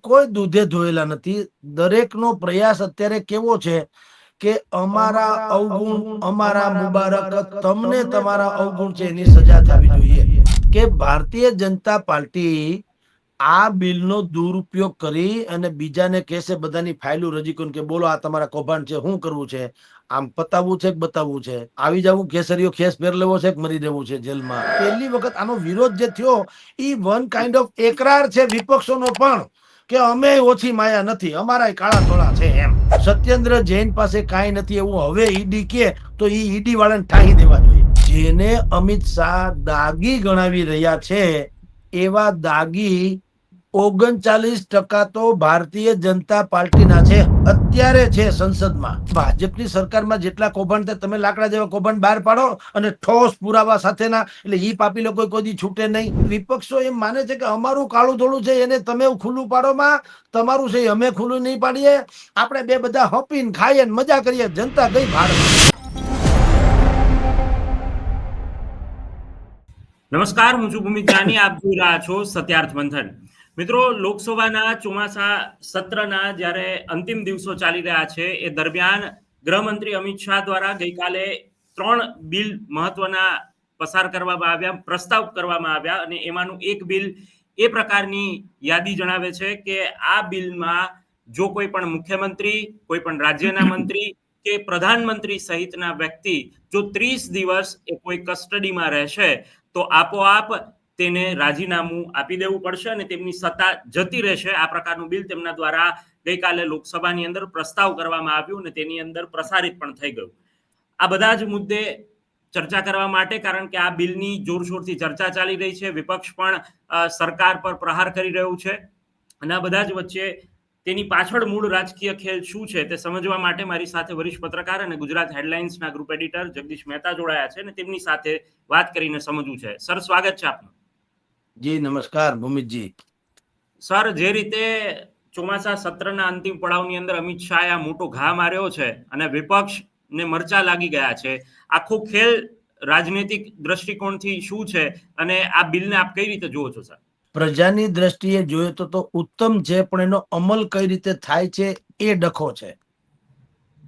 કોઈ દૂધે ધોયેલા નથી. દરેકનો પ્રયાસ અત્યારે કેવો છે કે અમારા અવગુણ, અમારા મુબારક, તમને તમારા અવગુણ છે એની સજા થવી જોઈએ. કે ભારતીય જનતા પાર્ટી આ બિલનો દુરુપયોગ કરી અને બીજાને કહેશે, બધાની ફાઇલો રજી કરીને કે બોલો આ તમારા કૌભાંડ છે, શું કરવું છે, આમ પતાવવું છે કે બતાવવું છે, આવી જવું, કેસરીઓ ખેસ પહેર લેવો છે કે મરી દેવું છે જેલમાં. પહેલી વખત આનો વિરોધ જે થયો એ વન કાઇન્ડ ઓફ એકરાર છે વિપક્ષોનો પણ કે અમે ઓછી માયા નથી, અમારા કાળા ધોળા છે એમ. સત્યેન્દ્ર જૈન પાસે કાંઈ નથી એવું હવે ઈડી કે તો એ ઈડી વાળાને ઠાહી દેવા જોઈએ. જેને અમિત શાહ દાગી ગણાવી રહ્યા છે એવા દાગી 39% તો ભારતીય જનતા પાર્ટીના છે, અત્યારે છે સંસદમાં. ભાજપની સરકારમાં જેટલા કૌભાંડ થાય, તમે લાકડા જેવા કૌભાંડ બહાર પાડો અને ઠોસ પુરાવા સાથેના, એટલે ઈ પાપી લોકો કોઈ છૂટે નહીં. વિપક્ષો એમ માને છે કે અમારું કાળું ધોળું છે એને તમે ખુલ્લું પાડો માં, તમારું છે અમે ખુલ્લું નહીં પાડીએ, આપણે બે બધા હપીને ખાઈએ ને મજા કરીએ, જનતા ગઈ ભારત. નમસ્કાર, હું છું ભૂમિત જાની, આપ જોઈ રહ્યા છો સત્યાર્થ મંથન. મિત્રો, લોકસભાના ચોમાસા સત્રના જ્યારે અંતિમ દિવસો ચાલી રહ્યા છે એ દરમિયાન ગૃહમંત્રી અમિત શાહ દ્વારા ગઈકાલે 3 બિલ મહત્વના પસાર કરવામાં આવ્યા, પ્રસ્તાવ કરવામાં આવ્યા, અને એમાંનું એક બિલ એ પ્રકારની યાદી જણાવે છે કે આ બિલમાં જો કોઈ પણ મુખ્યમંત્રી, કોઈ પણ રાજ્યના મંત્રી કે પ્રધાનમંત્રી સહિતના વ્યક્તિ જો 30 દિવસ એ કોઈ કસ્ટડીમાં રહેશે તો આપોઆપ તેને રાજીનામું આપી દેવું પડશે અને તેમની સત્તા જતી રહેશે. આ પ્રકારનું બિલ તેમના દ્વારા ગઈકાલે લોકસભાની અંદર પ્રસ્તાવ કરવામાં આવ્યું અને તેની અંદર પ્રસારિત પણ થઈ ગયું. આ બધા જ મુદ્દે ચર્ચા કરવા માટે, કારણ કે આ બિલની જોરશોરથી ચર્ચા ચાલી રહી છે, વિપક્ષ પણ સરકાર પર પ્રહાર કરી રહ્યું છે, અને આ બધા જ વચ્ચે તેની પાછળ મૂળ રાજકીય ખેલ શું છે તે સમજવા માટે મારી સાથે વરિષ્ઠ પત્રકાર અને ગુજરાત હેડલાઇન્સના ગ્રુપ એડિટર જગદીશ મહેતા જોડાયા છે અને તેમની સાથે વાત કરીને સમજવું છે. સર, સ્વાગત છે આપનું. જી નમસ્કાર ભૂમિતજી. સર, જે રીતે ચોમાસા સત્રના અંતિમ પડાવની અંદર અમિત શાહે આ મોટો ઘા માર્યો છે અને વિપક્ષને મરચા લાગી ગયા છે, આખો ખેલ રાજનૈતિક દ્રષ્ટિકોણથી શું છે અને આ બિલને આપ કઈ રીતે જુઓ છો સર? પ્રજાની દ્રષ્ટિએ જોઈએ તો ઉત્તમ છે, પણ એનો અમલ કઈ રીતે થાય છે એ ડખો છે.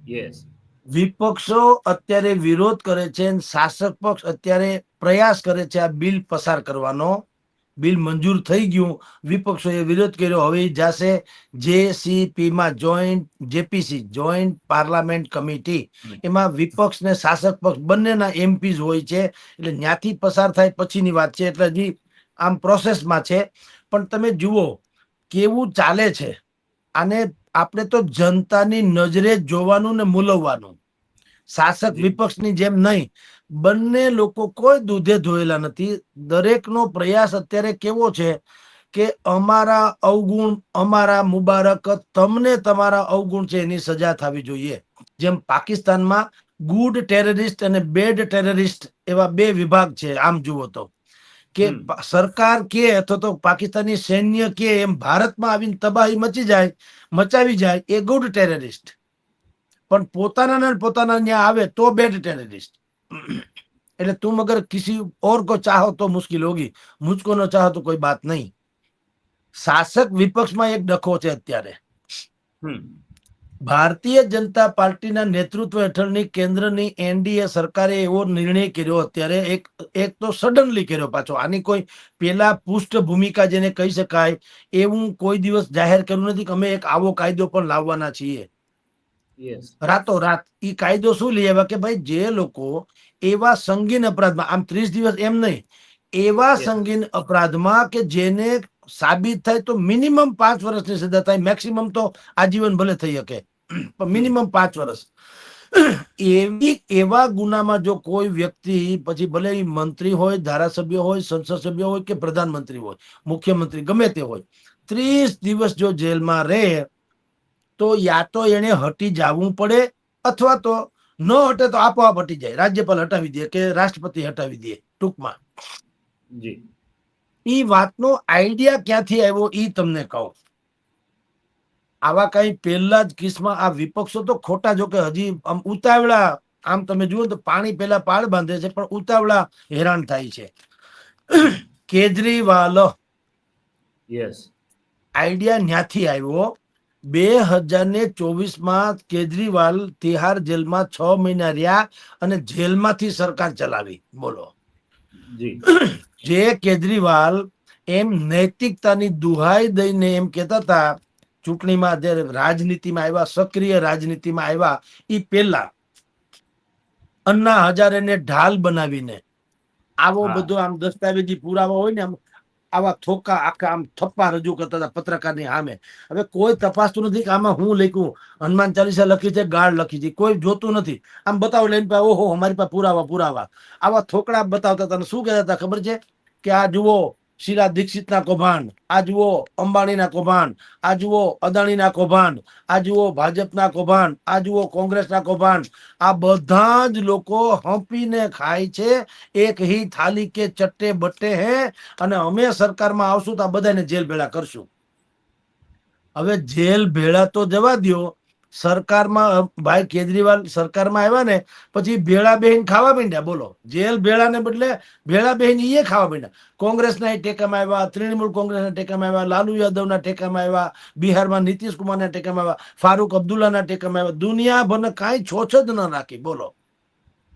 યસ. વિપક્ષો અત્યારે વિરોધ કરે છે, શાસક પક્ષ અત્યારે પ્રયાસ કરે છે આ બિલ પસાર કરવાનો. બિલ મંજૂર થઈ ગયું, વિપક્ષોએ વિરોધ કર્યો, હવે જશે JCP માં, JPC, જોઈન્ટ પાર્લામેન્ટ કમિટી. એમાં વિપક્ષ ને શાસક પક્ષ બંનેના MPs હોય છે, એટલે ત્યાંથી પસાર થાય પછીની વાત છે, એટલે હજી આમ પ્રોસેસમાં છે. પણ તમે જુઓ કેવું ચાલે છે. આને આપણે તો જનતાની નજરે જોવાનું ને મૂલવવાનું, શાસક વિપક્ષની જેમ નહીં. બંને લોકો કોઈ દૂધે ધોયેલા નથી. દરેકનો પ્રયાસ અત્યારે કેવો છે કે અમારા અવગુણ, અમારા મુબારક, તમને તમારા અવગુણ છે એની સજા થવી જોઈએ. જેમ પાકિસ્તાનમાં ગુડ ટેરરિસ્ટ અને બેડ ટેરરિસ્ટ એવા બે વિભાગ છે. આમ જુઓ તો કે સરકાર કે અથવા તો પાકિસ્તાની સૈન્ય કે એમ ભારતમાં આવીને તબાહી મચાવી જાય એ ગુડ ટેરરિસ્ટ, પણ પોતાના ત્યાં આવે તો બેડ ટેરરિસ્ટ. એટલે તુમ અગર કિસી ઓર કો ચાહો તો મુશ્किल होगी, मुझको न चाहो तो कोई बात नहीं. શાસક વિપક્ષમાં એક ડખો છે અત્યારે. ભારતીય જનતા પાર્ટીના નેતૃત્વ હેઠળની કેન્દ્રની NDA સરકારે એવો નિર્ણય કર્યો અત્યારે, એક તો સડનલી કર્યો પાછો. આની કોઈ પેલા પૃષ્ઠભૂમિકા જેને કહી શકાય એવું કોઈ દિવસ જાહેર કર્યું નથી કે અમે એક આવો કાયદો પણ લાવવાના છીએ. રાતોરાત ઈ કાયદો શું લઈ આવ્યા કે ભાઈ જે લોકો એવા સંગીન અપરાધમાં, આમ 30 દિવસ એમ નહીં, એવા સંગીન અપરાધમાં કે જેને સાબિત થાય તો મિનિમમ 5 વર્ષની સજા થાય, મેક્સિમમ તો આજીવન ભલે થઈ શકે, પણ મિનિમમ 5 વર્ષ. એવા ગુનામાં જો કોઈ વ્યક્તિ, પછી ભલે એ મંત્રી હોય, ધારાસભ્ય હોય, સંસદ સભ્ય હોય કે પ્રધાનમંત્રી હોય, મુખ્યમંત્રી ગમે તે હોય, 30 દિવસ જો જેલમાં રહે તો યા તો એને હટી જવું પડે, અથવા તો ન હટે તો આપોઆપ હટી જાય, રાજ્યપાલ હટાવી દે કે રાષ્ટ્રપતિ હટાવી દે. ટૂંકમાં ઈ વાતનો આઈડિયા ક્યાંથી આવ્યો ઈ તમને કહું. આવા કઈ પહેલા જ કિસ્સામાં આ વિપક્ષો તો ખોટા, જો કે હજી આમ ઉતાવળા, આમ તમે જુઓ તો પાણી પેલા પાળ બાંધે છે, પણ ઉતાવળા હેરાન થાય છે. કેજરીવાલ, આઈડિયા ન્યાથી આવ્યો. 2024માં કેજરીવાલ તિહાર જેલમાં 6 મહિના રહ્યા અને જેલમાંથી સરકાર ચલાવી. બોલો. જી જે કેજરીવાલ એમ નૈતિકતાની દુહાઈ દઈને એમ કહેતા હતા ચૂંટણીમાં, જયારે રાજનીતિમાં આવ્યા, સક્રિય રાજનીતિમાં આવ્યા, એ પહેલા અન્ના હજારેને ઢાલ બનાવીને આવો હા. બધો આમ દસ્તાવેજી પુરાવા હોય ને, આમ આવા થોકા આખા આમ થપ્પા રજૂ કરતા હતા પત્રકારની સામે. હવે કોઈ તપાસતું નથી કે આમાં હું લખ્યું, હનુમાન ચાલીસા લખી છે, ગાળ લખી છે, કોઈ જોતું નથી. આમ બતાવો લઈને, ઓહો અમારી પાસે પુરાવા આવા થોકડા બતાવતા હતા. શું કહેતા હતા ખબર છે કે આ જુઓ શીલા દીક્ષિતના કૌભાંડ, આ જુઓ અંબાણીના કૌભાંડ, આ જુઓ અદાણીના કૌભાંડ, આ જુઓ ભાજપના કૌભાંડ, આ જુઓ કોંગ્રેસના કૌભાંડ. આ બધા જ લોકો હંપીને ખાય છે, એક હી થાલી કે ચટ્ટે બટ્ટે હે, અને અમે સરકારમાં આવશું તો આ બધાને જેલ ભેળા કરશું. હવે જેલ ભેળા તો જવા દો, સરકારમાં ભાઈ કેજરીવાલ સરકારમાં આવ્યા ને પછી ભેળા બેહીન ખાવા માંડ્યા. બોલો, જેલ ભેળાને બદલે ભેળા બેહીન એ ખાવા માંડ્યા. કોંગ્રેસના ટેકામાં આવ્યા, તૃણમૂલ કોંગ્રેસના ટેકામાં આવ્યા, લાલુ યાદવના ટેકામાં આવ્યા, બિહારમાં નીતિશ કુમારના ટેકામાં આવ્યા, ફારૂક અબ્દુલ્લાના ટેકામાં આવ્યા. દુનિયાભરને કાંઈ છોછ જ ન રાખી. બોલો.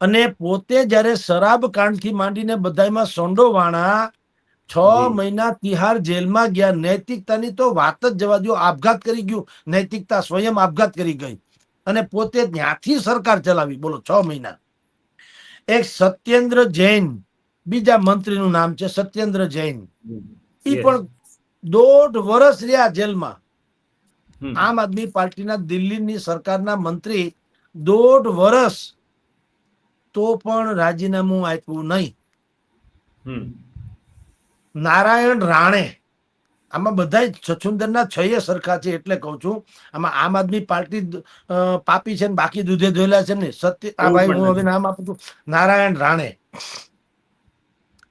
અને પોતે જયારે શરાબ કાંડથી માંડીને બધામાં સંડોવાણા 6 મહિના તિહાર જેલમાં ગયા. નૈતિકતાની તો વાત જ જવા દો, આપઘાત કરી ગયું. નૈતિકતા સ્વયં આપઘાત કરી ગઈ અને પોતે ત્યાંથી સરકાર ચલાવી. બોલો, 6 મહિના. એક સત્યેન્દ્ર જૈન બીજા મંત્રીનું નામ છે, સત્યેન્દ્ર જૈન. એ પણ 1.5 વર્ષ રહ્યા જેલમાં. આમ આદમી પાર્ટીના દિલ્હીની સરકારના મંત્રી 1.5 વર્ષ, તો પણ રાજીનામું આપ્યું નહીં. નારાયણ રાણે, આમાં બધા છછુંદરના 6 સરખા છે, એટલે કહું છું. આમાં આમ આદમી પાર્ટી પાપી છે ને બાકી દૂધે ધોયેલા છે ને. આ ભાઈ હું હવે નામ આપું છું, નારાયણ રાણે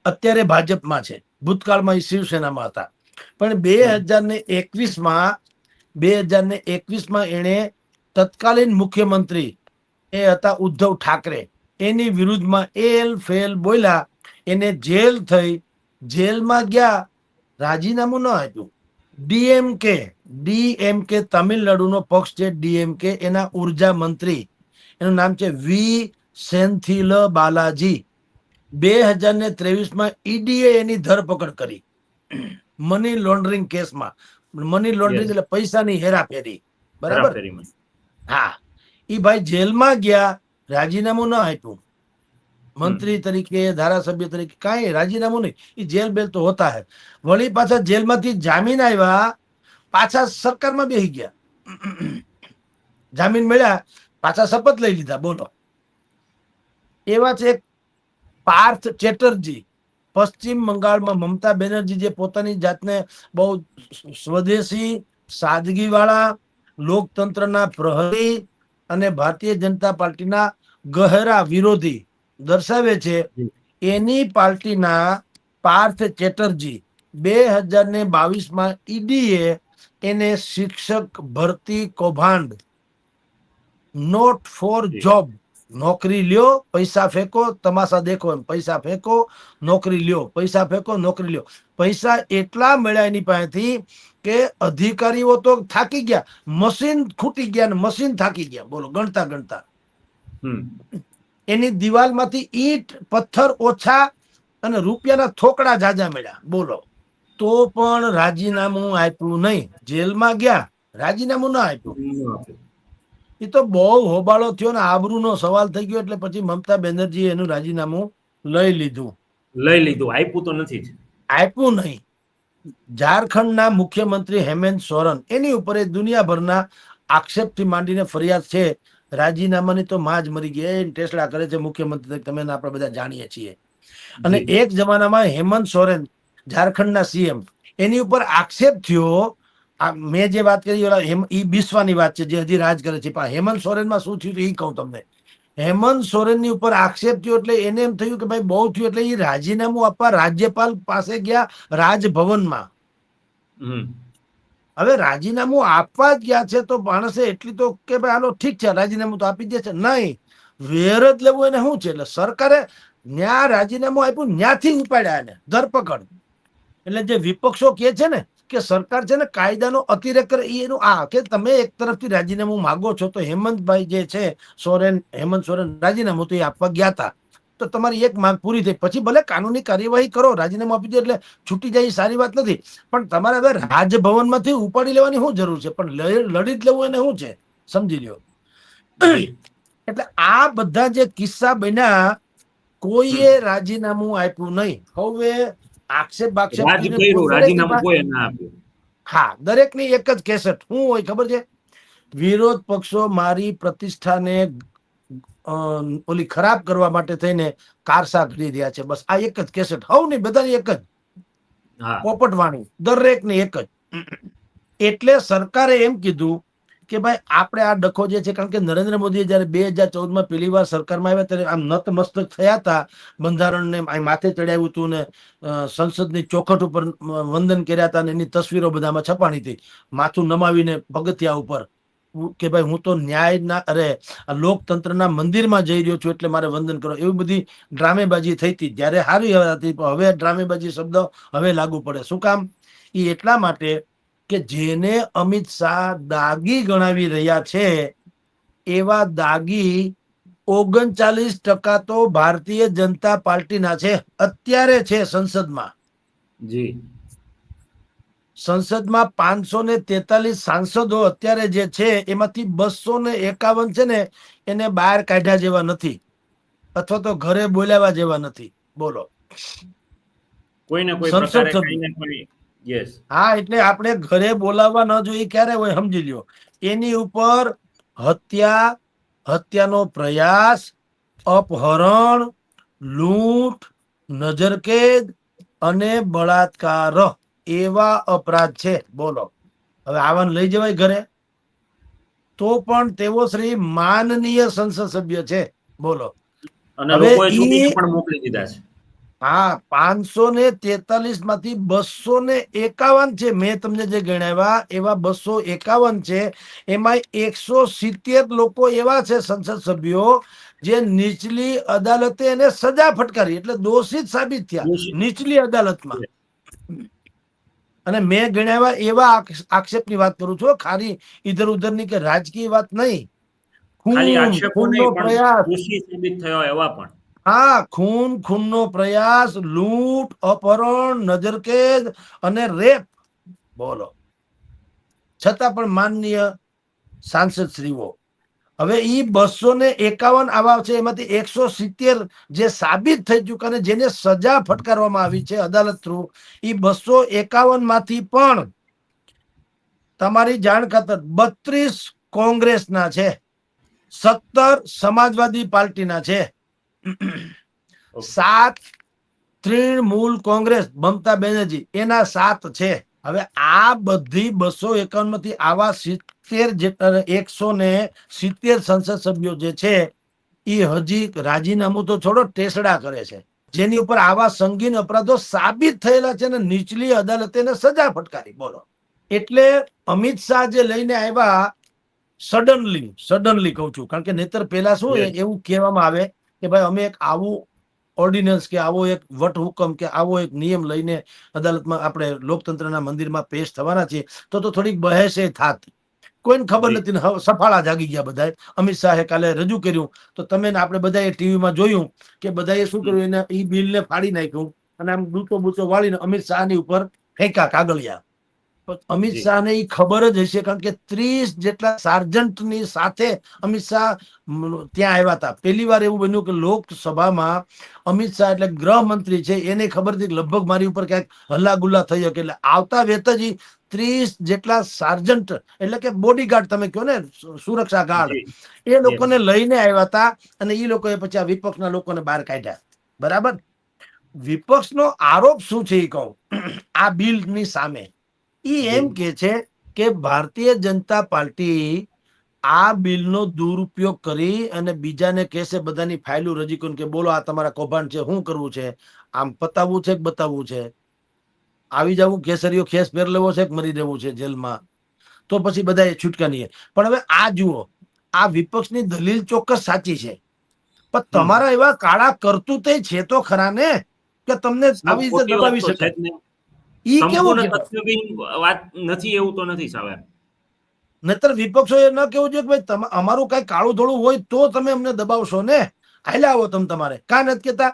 અત્યારે ભાજપમાં છે, ભૂતકાળમાં એ શિવસેનામાં હતા. પણ 2021માં એણે તત્કાલીન મુખ્યમંત્રી એ હતા ઉદ્ધવ ઠાકરે, એની વિરુદ્ધમાં એલ ફેલ બોલ્યા, એને જેલ થઈ. જેલમાં ગયા, રાજીનામું ન આપ્યું. ડીએમકે તમિલનાડુનો પક્ષ છે, ડીએમકે, એના ઉર્જા મંત્રી, એનું નામ છે વી સેન્થિલ બાલાજી. 2023માં ઈડીએ એની ધરપકડ કરી મની લોન્ડરિંગ કેસમાં. મની લોન્ડરિંગ એટલે પૈસાની હેરાફેરી. બરાબર. હા, એ ભાઈ જેલમાં ગયા, રાજીનામું ન આપ્યું. મંત્રી તરીકે, ધારાસભ્ય તરીકે કાંઈ રાજીનામું નહીં. એ જેલ બેલ તો હોતા હે. વળી પાછા જેલમાંથી જામીન આવ્યા, પાછા સરકારમાં બેસી ગયા. જામીન મળ્યા, પાછા શપથ લઈ લીધા. બોલો. એવા છે પાર્થ ચેટર્જી, પશ્ચિમ બંગાળમાં મમતા બેનર્જી, જે પોતાની જાતને બહુ સ્વદેશી, સાદગી વાળા, લોકતંત્રના પ્રહરી અને ભારતીય જનતા પાર્ટીના ગહેરા વિરોધી દર્શાવે છે. એની પાર્ટીના પાર્થ ચેટર્જી 2022માં ઈડીએ એને શિક્ષક ભરતી કૌભાંડ, નોટ ફોર જોબ, નોકરી લ્યો પૈસા ફેંકો, તમાશા દેખો એમ, પૈસા ફેંકો નોકરી લ્યો, પૈસા ફેંકો નોકરી લ્યો. પૈસા એટલા મળ્યા એની પાસેથી કે અધિકારીઓ તો થાકી ગયા, મશીન ખૂટી ગયા ને મશીન થાકી ગયા. બોલો, ગણતા ગણતા. એની દિવાલમાંથી ઈંટ પથ્થર ઓછા અને રૂપિયાના થોકડા જાજા મળ્યા. બોલો. તો પણ રાજીનામું આપ્યું નહીં. જેલમાં ગયા, રાજીનામું ના આપ્યું. એ તો બહુ હોબાળો થયો ને આબરૂનો સવાલ થઈ ગયો, એટલે પછી મમતા બેનર્જીએ એનું રાજીનામું લઈ લીધું. આપ્યું તો નથી જ. આપ્યું નહીં. ઝારખંડના મુખ્યમંત્રી હેમંત સોરેન, એની ઉપર દુનિયાભરના આક્ષેપથી માંડીને ફરિયાદ છે. રાજીનામાની તો માં જ મરી ગઈ, ટેસડા કરે છે મુખ્યમંત્રી, તમે આપણે બધા જાણીએ છીએ. અને એક જમાનામાં હેમંત સોરેન, ઝારખંડના સીએમ, એની ઉપર આક્ષેપ થયો. મેં જે વાત કરી એ બિસ્વાની વાત છે, જે હજી રાજ કરે છે. પણ હેમંત સોરેનમાં શું થયું એ કહું તમને. હેમંત સોરેનની ઉપર આક્ષેપ થયો એટલે એને એમ થયું કે ભાઈ બહુ થયું, એટલે એ રાજીનામું આપવા રાજ્યપાલ પાસે ગયા, રાજભવનમાં. હવે રાજીનામું આપવા જ ગયા છે તો માણસે એટલી તો કે ભાઈ હાલો ઠીક છે, રાજીનામું તો આપી દે છે. નહીં, વેર જ લેવું એને શું છે. એટલે સરકારે ન્યા રાજીનામું આપ્યું, ન્યાથી ઉપાડ્યા એને ધરપકડ. એટલે જે વિપક્ષો કે છે ને કે સરકાર છે ને કાયદાનો અતિરેક કરે એનું આ કે તમે એક તરફથી રાજીનામું માગો છો તો હેમંતભાઈ જે છે હેમંત સોરેન રાજીનામું તો એ આપવા ગયા હતા તો તમારી એક માંગ પૂરી થઈ પછી ભલે કાનૂની કાર્યવાહી કરો રાજીનામું આપી દો એટલે છૂટી જાય એ સારી વાત નથી પણ તમારે હવે રાજભવનમાંથી ઉપાડી લેવાની શું જરૂર છે પણ લડી જ લેવું એને શું છે સમજી લ્યો એટલે આ બધા જે કિસ્સા બન્યા કોઈએ રાજીનામું આપ્યું નહીં હવે આક્ષેપ રાજ કર્યું, રાજીનામું કોઈ ના આપ્યું. હા દરેકની એક જ કેસેટ શું હોય ખબર છે વિરોધ પક્ષો મારી પ્રતિષ્ઠાને ઓલી ખરાબ કરવા માટે થઈને કારસા કરી રહ્યા છે બસ આ એક જ કેસેટ હવ નહીં બધાની એક જ પોપટવાણી દરેકની એક જ એટલે સરકારે એમ કીધું કે ભાઈ આપણે આ ડખો જે છે કારણ કે નરેન્દ્ર મોદીએ જયારે 2014માં પહેલી વાર સરકારમાં આવ્યા ત્યારે આમ નતમસ્તક થયા હતા બંધારણને માથે ચડાવ્યું હતું ને સંસદની ચોખટ ઉપર વંદન કર્યા હતા અને એની તસવીરો બધામાં છપાણી હતી માથું નમાવીને પગથિયા ઉપર કે ભાઈ હું તો ન્યાયના લોકતંત્રના મંદિરમાં જઈ રહ્યો છું એટલે મારે વંદન કરો એવી બધી ડ્રામેબાજી થઈ હતી ત્યારે સારી હતી હવે ડ્રામેબાજી શબ્દ હવે લાગુ પડે શું કામ એ એટલા માટે કે જેને અમિત શાહ દાગી ગણાવી રહ્યા છે એવા દાગી 39% તો ભારતીય જનતા પાર્ટીના છે અત્યારે છે સંસદમાં જી સંસદમાં 543 સાંસદો અત્યારે જે છે એમાંથી 251 છે ને એને બહાર કાઢ્યા જેવા નથી અથવા તો ઘરે બોલાવા જેવા નથી બોલો કોઈ ને કોઈ પ્રકારે કઈ ને કોઈ યસ હા એટલે આપણે ઘરે બોલાવવા ન જોઈએ ક્યારે હોય સમજી લ્યો એની ઉપર હત્યાનો પ્રયાસ અપહરણ લૂંટ નજરકેદ અને બળાત્કાર એવા અપરાધ છે બોલો હવે આવાને લઈ જવાય ઘરે તો પણ તેઓ શ્રી માનનીય સંસદ સભ્ય છે બોલો અને લોકોએ છૂટીને પણ મોકલી દીધા છે હા 543 માંથી 251 છે મેં તમને જે ગણાવ્યા એવા 251 છે એમાં 170 લોકો એવા છે સંસદ સભ્યો જે નીચલી અદાલતે એને સજા ફટકારી એટલે દોષિત સાબિત થયા નીચલી અદાલતમાં અને મેં ગણાવ્યા એવા આક્ષેપની વાત કરું છું ખાલી ઇધર ઉધરની કે રાજકીય વાત નહીં ખૂનનો પ્રયાસ સાબિત થયો એવા પણ હા ખૂનનો પ્રયાસ લૂંટ અપહરણ નજરકેદ અને રેપ બોલો છતાં પણ માનનીય સાંસદ શ્રીઓ હવે ઈ 251 આવા છે એમાંથી 170 જે સાબિત થઈ ચુક્યા અને જેને સજા ફટકારવામાં આવી છે અદાલત થ્રુ ઈ 251 માંથી પણ તમારી જાણ ખાતર 32 કોંગ્રેસના છે 17 સમાજવાદી પાર્ટીના છે 7 તૃણમૂલ કોંગ્રેસ મમતા બેનર્જી એના 7 છે હવે આ બધી 251 માંથી આવા 170 સંસદ સભ્યો જે છે એ હજી રાજીનામું તો છોડો ટેસડા કરે છે જેની ઉપર આવા સંગીન અપરાધો સાબિત થયેલા છે ને નીચલી અદાલતે એને સજા ફટકારી બોલો એટલે અમિત શાહ જે લઈને આવ્યા સડનલી કહું છું કારણ કે નહીતર પેલા શું એવું કહેવામાં આવે કે ભાઈ અમે એક આવું ઓર્ડિનન્સ કે આવો એક વટહુકમ કે આવો એક નિયમ લઈને અદાલતમાં આપણે લોકતંત્રના મંદિરમાં પેશ થવાના છીએ તો થોડીક બહેસે થાત કોઈને ખબર નથી સફાળા જાગી ગયા બધા અમિત શાહે કાલે રજૂ કર્યું તો તમે આપણે બધાએ ટીવીમાં જોયું કે બધાએ શું કર્યું એને ઈ બિલને ફાડી નાખ્યું અને આમ બૂચો વાળીને અમિત શાહની ઉપર ફેંકા કાગળિયા અમિત શાહને એ ખબર જ હશે કારણ કે 30 જેટલા સાર્જન્ટની સાથે અમિત શાહ ત્યાં આવ્યા હતા પહેલી વાર એવું બન્યું કે લોકસભામાં અમિત શાહ એટલે ગૃહમંત્રી છે એને ખબર હતી લગભગ મારી ઉપર ક્યાંક હલ્લાગુલ્લા થઈ શકે એટલે આવતા વેત જ 30 જેટલા સાર્જન્ટ એટલે કે બોડીગાર્ડ તમે કહો ને સુરક્ષા ગાર્ડ એ લોકોને લઈને આવ્યા હતા અને એ લોકોએ પછી આ વિપક્ષના લોકોને બહાર કાઢ્યા બરાબર વિપક્ષનો આરોપ શું છે એ કહું આ બિલની સામે એમ કે છે કે ભારતીય જનતા પાર્ટી આ બિલનો દુરુપયોગ કરી અને બીજાને કહેશે બધાની ફાઇલો રજી કરીને કે બોલો આ તમારા કૌભાંડ છે શું કરવું છે આમ પતાવવું છે કે બતાવવું છે આવી જવું કેસરીઓ ખેસ પહેર લેવો છે કે મરી દેવું છે જેલમાં તો પછી બધા છૂટકા નહીં પણ હવે આ જુઓ આ વિપક્ષની દલીલ ચોક્કસ સાચી છે પણ તમારા એવા કાળા કરતૂતે છે તો ખરા ને કે તમને આવી રીતે દબાવી શકાય ઈ કેવું સંપૂર્ણ કહેવાય? તથ્યહીન વાત નથી એવું તો નથી સાહેબ. નહીતર વિપક્ષો એ ન કેવું જોઈએ કે ભાઈ અમારું કઈ કાળું ધોળું હોય તો તમે અમને દબાવશો ને, હાલ્યા આવો તમે તમારે, કા નથી કેતા?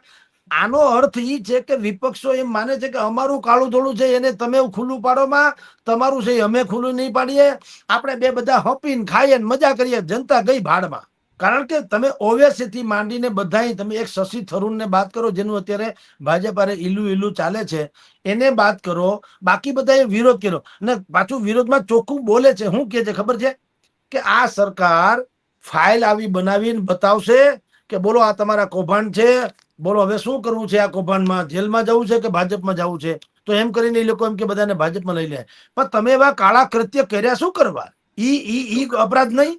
આનો અર્થ ઈ છે કે વિપક્ષો એમ માને છે કે અમારું કાળું ધોળું છે એને તમે ખુલ્લું પાડોમાં, તમારું છે અમે ખુલ્લું નહીં પાડીએ, આપણે બે બધા હપીને ખાઈએ ને મજા કરીએ, જનતા ગઈ ભાડમાં. કારણ કે તમે ઓવેસીથી માંડીને બધાય, તમે એક શશી થરૂરને બાદ કરો જેનું અત્યારે ભાજપ હારે ઈલું ચાલે છે, એને બાદ કરો, બાકી બધાએ વિરોધ કર્યો ને પાછું વિરોધમાં ચોખ્ખું બોલે છે. શું કે છે ખબર છે? કે આ સરકાર ફાઇલ આવી બનાવીને બતાવશે કે બોલો આ તમારા કૌભાંડ છે, બોલો હવે શું કરવું છે, આ કૌભાંડમાં જેલમાં જવું છે કે ભાજપમાં જવું છે? તો એમ કરીને એ લોકો એમ કે બધાને ભાજપમાં લઈ લે. પણ તમે એવા કાળા કૃત્ય કર્યા શું કરવા? ઈ અપરાધ નહીં?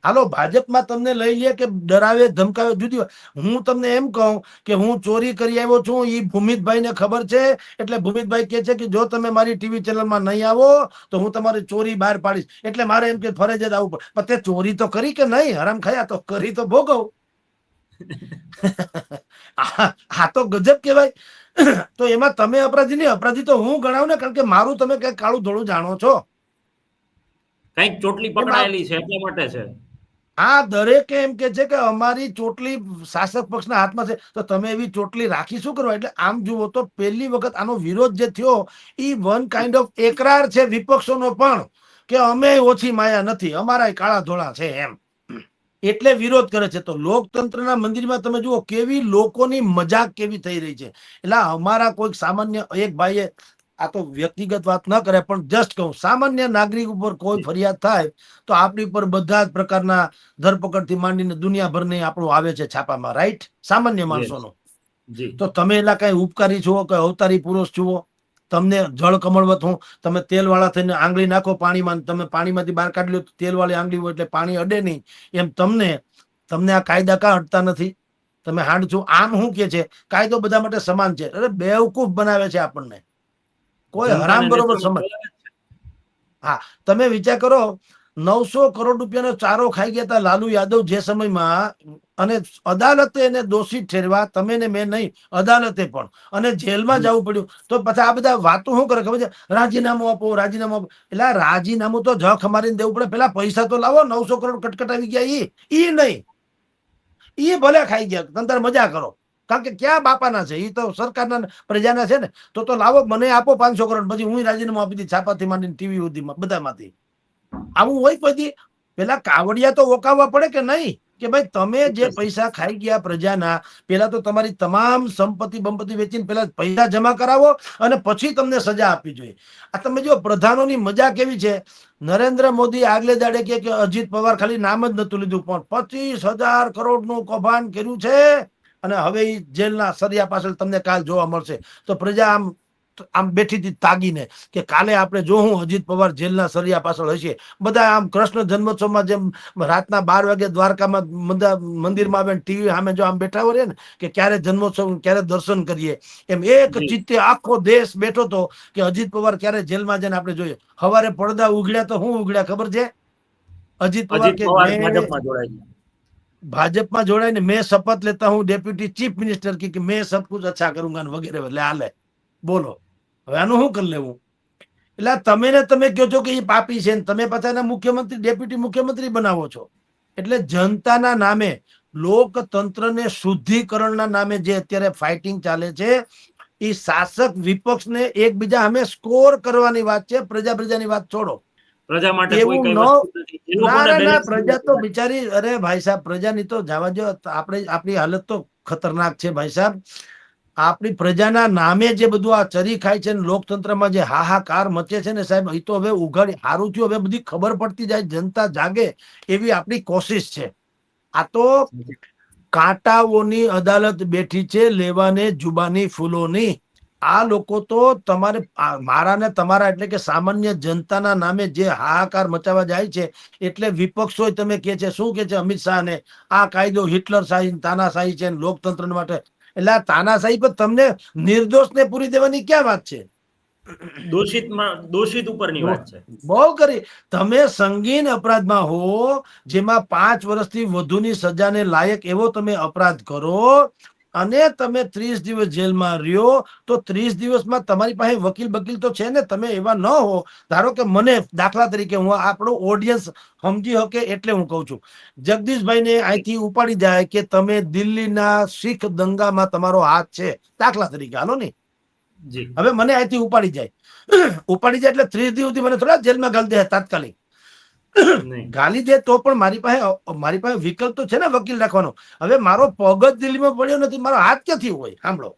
હાલો ભાજપમાં તમને લઈ લે કે ડરાવે ધમકાવે જુદી વાત. હું તમને એમ કહું કે હું ચોરી કરી આવ્યો છું, ઈ ભૂમિતભાઈ ને ખબર છે, એટલે ભૂમિતભાઈ કે છે કે જો તમે મારી ટીવી ચેનલમાં નહીં આવો તો હું તમારી ચોરી બહાર પાડીશ, એટલે મારે એમ કે ફરજિયાત આવવું પડે. પણ તે ચોરી તો કરી કે નહીં? હરામ ખાયા તો કરી તો ભોગવ. આ તો ગજબ કહેવાય. તો એમાં તમે અપરાધી નહીં, અપરાધી તો હું ગણાવું ને, કારણ કે મારું તમે કઈ કાળું ધોળું જાણો છો. કઈક ચોટલી પકડાયેલી છે એટલા માટે છે. આ દરેકે એમ કે છે કે અમારી ચોટલી શાસક પક્ષના હાથમાં છે, તો તમે એવી ચોટલી રાખી શું કરવા? એટલે આમ જુઓ તો પહેલી વખત આનો વિરોધ જે થયો એ વન કાઇન્ડ ઓફ એકરાર છે વિપક્ષોનો પણ, કે અમે ઓછી માયા નથી, અમારા કાળા ધોળા છે એમ, એટલે વિરોધ કરે છે. તો લોકતંત્રના મંદિરમાં તમે જુઓ કેવી લોકોની મજાક કેવી થઈ રહી છે. એટલે અમારા કોઈક સામાન્ય એક ભાઈએ, આ તો વ્યક્તિગત વાત ન કરે પણ જસ્ટ કહું, સામાન્ય નાગરિક ઉપર કોઈ ફરિયાદ થાય તો આપણી ઉપર બધા જ પ્રકારના ધરપકડથી માંડીને દુનિયાભરની આપણું આવે છે છાપામાં, રાઈટ? સામાન્ય માણસોનો. જી તો તમે એલા કઈ ઉપકારી છો કે અવતારી પુરુષ છો? તમને જળ કમળવત હું, તમે તેલ વાળા થઈને આંગળી નાખો પાણીમાં, તમે પાણીમાંથી બહાર કાઢી લો તેલ વાળી આંગળી હોય એટલે પાણી અડે નહીં, એમ તમને આ કાયદા કા અડતા નથી? તમે હાંડ છો. આમ શું કે છે કાયદો બધા માટે સમાન છે? અરે બેવકૂફ બનાવે છે આપણને, કોઈ હરામ બરોબર સમજ. હા, તમે વિચાર કરો, 900 કરોડ રૂપિયાનો ચારો ખાઈ ગયા હતા લાલુ યાદવ જે સમયમાં, અને અદાલતે એને દોષિત ઠેરવા, તમે ને મેં નહીં, અદાલતે પણ, અને જેલમાં જવું પડ્યું. તો પછી આ બધા વાતો શું કરે ખબર છે? રાજીનામું આપો, રાજીનામું આપો. એટલે રાજીનામું તો જખ અમારીને દેવું પડે, પેલા પૈસા તો લાવો. 900 કરોડ કટકટ આવી ગયા, ઈ નહીં, ઈ ભલે ખાઈ ગયા, તંતર મજા કરો. કારણ કે ક્યાં બાપાના છે? એ તો સરકારના પ્રજાના છે ને. તો લાવો, મને આપો 500 કરોડ, પછી હું રાજીનામું આપી દી, છાપાથી માંડીને ટીવી સુધીમાં બધામાંથી. આવું હોય પછી? પેલા કાવડિયા તો ઓકાવવા પડે કે નહીં? કે ભાઈ તમે જે પૈસા ખાઈ ગયા પ્રજાના, પેલા તો તમારી તમામ સંપત્તિ વેચીને પેલા પૈસા જમા કરાવો, અને પછી તમને સજા આપવી જોઈએ. આ તમે જો પ્રધાનોની મજા કેવી છે. નરેન્દ્ર મોદી આગલે દાડે કે અજીત પવાર ખાલી નામ જ નતું લીધું, પણ 25,000 કરોડનું કૌભાંડ કર્યું છે, અને હવે એ જેલના સરિયા પાછળ તમને કાલ જોવા મળશે. તો પ્રજા આમ બેઠી હતી તાગીને કે કાલે આપણે જોવું અજીત પવાર જેલના સરિયા પાછળ હશે. બધા આમ કૃષ્ણ જન્મોત્સવમાં જેમ રાતના 12 વાગે દ્વારકામાં મંદિરમાં આવે ટીવી સામે જો આમ બેઠા હોય ને કે ક્યારે જન્મોત્સવ, ક્યારે દર્શન કરીએ, એમ એક ચિત્તે આખો દેશ બેઠો હતો કે અજીત પવાર ક્યારે જેલમાં જઈને આપણે જોઈએ. સવારે પડદા ઉઘડ્યા તો શું ઉઘડ્યા ખબર છે? અજીત પવાર કે ભાજપમાં જોડાય ને મેં શપથ લેતા હું ડેપ્યુટી ચીફ મિનિસ્ટર કે મેં સબ કુછ અચ્છા કरूंगा વગેરે. એટલે હાલે બોલો, હવે આનું શું કરી લેવું? એટલે તમે ને તમે કહો છો કે એ પાપી છે, તમે પાછા મુખ્યમંત્રી, ડેપ્યુટી મુખ્યમંત્રી બનાવો છો. એટલે જનતાના નામે, લોકતંત્રને શુદ્ધિકરણના નામે જે અત્યારે ફાઇટિંગ ચાલે છે, એ શાસક વિપક્ષને એકબીજા સામે સ્કોર કરવાની વાત છે. પ્રજાની વાત છોડો. પ્રજા માટે કોઈ એવું કઈ ન, વસ્તુ નથી. ના પ્રજા તો બિચારી, અરે ભાઈ સાહેબ, પ્રજાની તો જવા દો. આપણી હાલત તો ખતરનાક છે ભાઈ સાહેબ. આપણી પ્રજાના નામે જે બધું આ ચરી ખાય છે, લોકતંત્રમાં જે હાહાકાર મચે છે ને સાહેબ, એ તો હવે ઉઘાડી સારું થયું, હવે બધી ખબર પડતી જાય, જનતા જાગે, એવી આપણી કોશિશ છે. આ તો કાંટાઓની અદાલત બેઠી છે, લેવાને જુબાની ફૂલોની. આ લોકો તો તમારે, મારા ને તમારા એટલે કે સામાન્ય જનતાના નામે જે હાહાકાર મચાવવા જાય છે, એટલે વિપક્ષો તમે કે છે, શું કે છે અમિત શાહ ને, આ કાયદો હિટલર શાહી તાનાશાહી છે લોકતંત્ર માટે. એટલે આ તાનાશાહી પર તમને નિર્દોષને પૂરી દેવાની ક્યાં વાત છે? દોષિત ઉપરની વાત છે. બહુ કરી. તમે સંગીન અપરાધમાં હો, જેમાં 5 વર્ષથી વધુની સજાને લાયક એવો તમે અપરાધ કરો, અને તમે 30 દિવસ જેલમાં રહ્યો તો 30 દિવસમાં તમારી પાસે વકીલ તો છે ને, તમે એવા ન હો. ધારો કે મને દાખલા તરીકે હું આપણો ઓડિયન્સ સમજી શકે એટલે હું કહું છું, જગદીશભાઈને અહીંથી ઉપાડી જાય કે તમે દિલ્હીના શીખ દંગામાં તમારો હાથ છે, દાખલા તરીકે હાલો ને, જી હવે મને અહીંથી ઉપાડી જાય એટલે 30 દિવસ સુધી મને થોડા જેલમાં ગાલી દે તાત્કાલિક. નહીં. ગાલી દે તો પણ મારી પાસે વિકલ્પ તો છે ને વકીલ રાખવાનો. હવે મારો પગ જ દિલ્હીમાં પડ્યો નથી, મારો હાથ ક્યાંથી હોય? સાંભળો,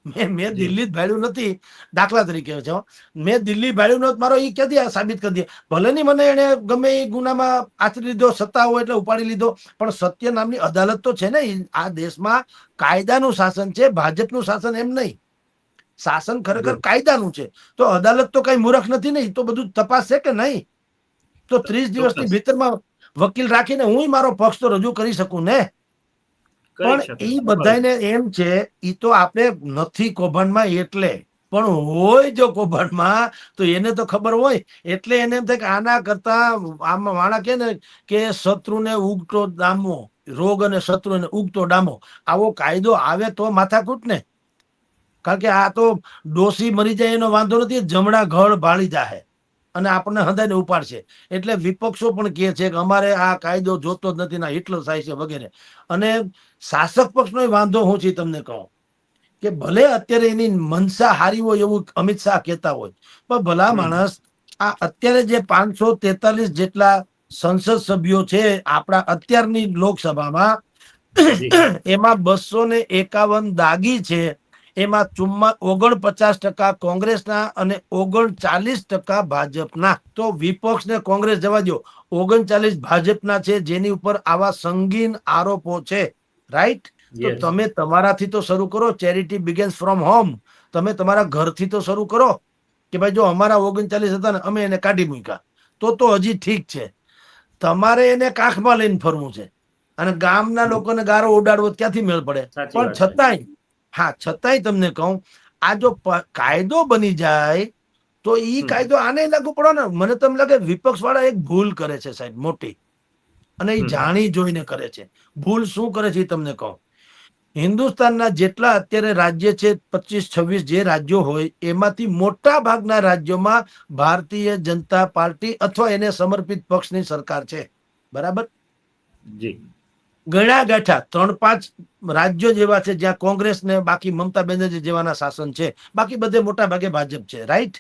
મેં જી. દિલ્હી જ ભાડ્યું નથી, દાખલા તરીકે છે, મેં દિલ્હી ભાડ્યું નથી, મારો એ ક્યાંથી સાબિત કરી દે? ભલે ની મને એને ગમે એ ગુનામાં આચરી લીધો, સત્તા હોય એટલે ઉપાડી લીધો, પણ સત્ય નામની અદાલત તો છે ને. આ દેશમાં કાયદાનું શાસન છે, ભાજપનું શાસન એમ નહીં. શાસન ખરેખર કાયદાનું છે. તો અદાલત તો કઈ મૂર્ખ નથી ને, તો બધું તપાસ છે કે નહીં? તો 30 દિવસની ચોક્કસ ભીતરમાં વકીલ રાખીને હું મારો પક્ષ તો રજૂ કરી શકું ને. કરી પણ શકે, એ સ્વાભાવિક. બધાને એમ છે, એ તો આપણે નથી કૌભાંડમાં એટલે, પણ હોય જો કૌભાંડમાં તો એને તો ખબર હોય, એટલે એને એમ થાય કે આના કરતા આમાં માણા કે ને કે શત્રુને ઉગતો ડામો, રોગ અને શત્રુને ઉગતો ડામો, આવો કાયદો આવે તો માથાકૂટ ને. કારણ કે આ તો ડોસી મરી જાય એનો વાંધો નથી, જમણા ઘર ભાળી જાય અને આપણને હંધાઈને ઉપાડશે. એટલે વિપક્ષો પણ કહે છે કે અમારે આ કાયદો જોતો જ નથી, ના હિટલર થાય છે વગેરે. અને શાસક પક્ષનો વાંધો હું છે તમને કહું કે ભલે અત્યારે એની મનસા હારી હોય એવું અમિત શાહ કહેતા હોય, પણ ભલા માણસ આ અત્યારે જે 543 જેટલા સંસદ સભ્યો છે આપણા અત્યારની લોકસભામાં, એમાં 251 દાગી છે. એમાં 49% કોંગ્રેસના અને 39% ભાજપના. તો વિપક્ષ ને કોંગ્રેસ જવા દો, 39 ભાજપના છે, જેની ઉપર આવા સંગીન આરોપો છે. રાઈટ? તો તમે તમારાથી તો શરૂ કરો. Charity begins from home. તમે તમારા ઘરથી તો શરૂ કરો કે ભાઈ જો અમારા 39 હતા ને અમે એને કાઢી મૂક્યા, તો હજી ઠીક છે. તમારે એને કાખમાં લઈને ફરવું છે અને ગામના લોકોને ગારો ઉડાડવો ક્યાંથી મેળ પડે? સાચી પણ વાત છે. છતાંય, હા, છતાંય તમને કહું, આ જો કાયદો બની જાય તો ઈ કાયદો આને લાગુ પડો ને. મને તો એમ લાગે વિપક્ષ વાળા એક ભૂલ કરે છે સાહેબ, મોટી, અને એ જાણી જોઈને કરે છે. ભૂલ શું કરે છે એ તમને કહું. હિન્દુસ્તાનના જેટલા અત્યારે રાજ્ય છે, 25-26 જે રાજ્યો હોય, એમાંથી મોટા ભાગના રાજ્યોમાં ભારતીય જનતા પાર્ટી અથવા એને સમર્પિત પક્ષની સરકાર છે. બરાબર? જી ગણ્યા ગાંઠા 3-5 રાજ્યો જેવા છે જ્યાં કોંગ્રેસ ને બાકી મમતા બેનર્જી જેવાના શાસન છે, બાકી બધે મોટા ભાગે ભાજપ છે. રાઈટ?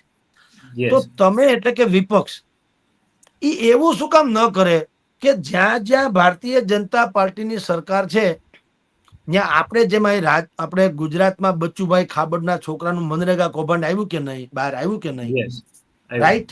તો યસ તમે એટલે કે વિપક્ષ એ એવું શું કામ ન કરે કે જ્યાં જ્યાં ભારતીય જનતા પાર્ટીની સરકાર છે ત્યાં આપણે જેમ આપણે ગુજરાતમાં બચ્ચુભાઈ ખાબડના છોકરાનું મનરેગા કૌભાંડ આવ્યું કે નહીં, બહાર આવ્યું કે નહીં? Yes right?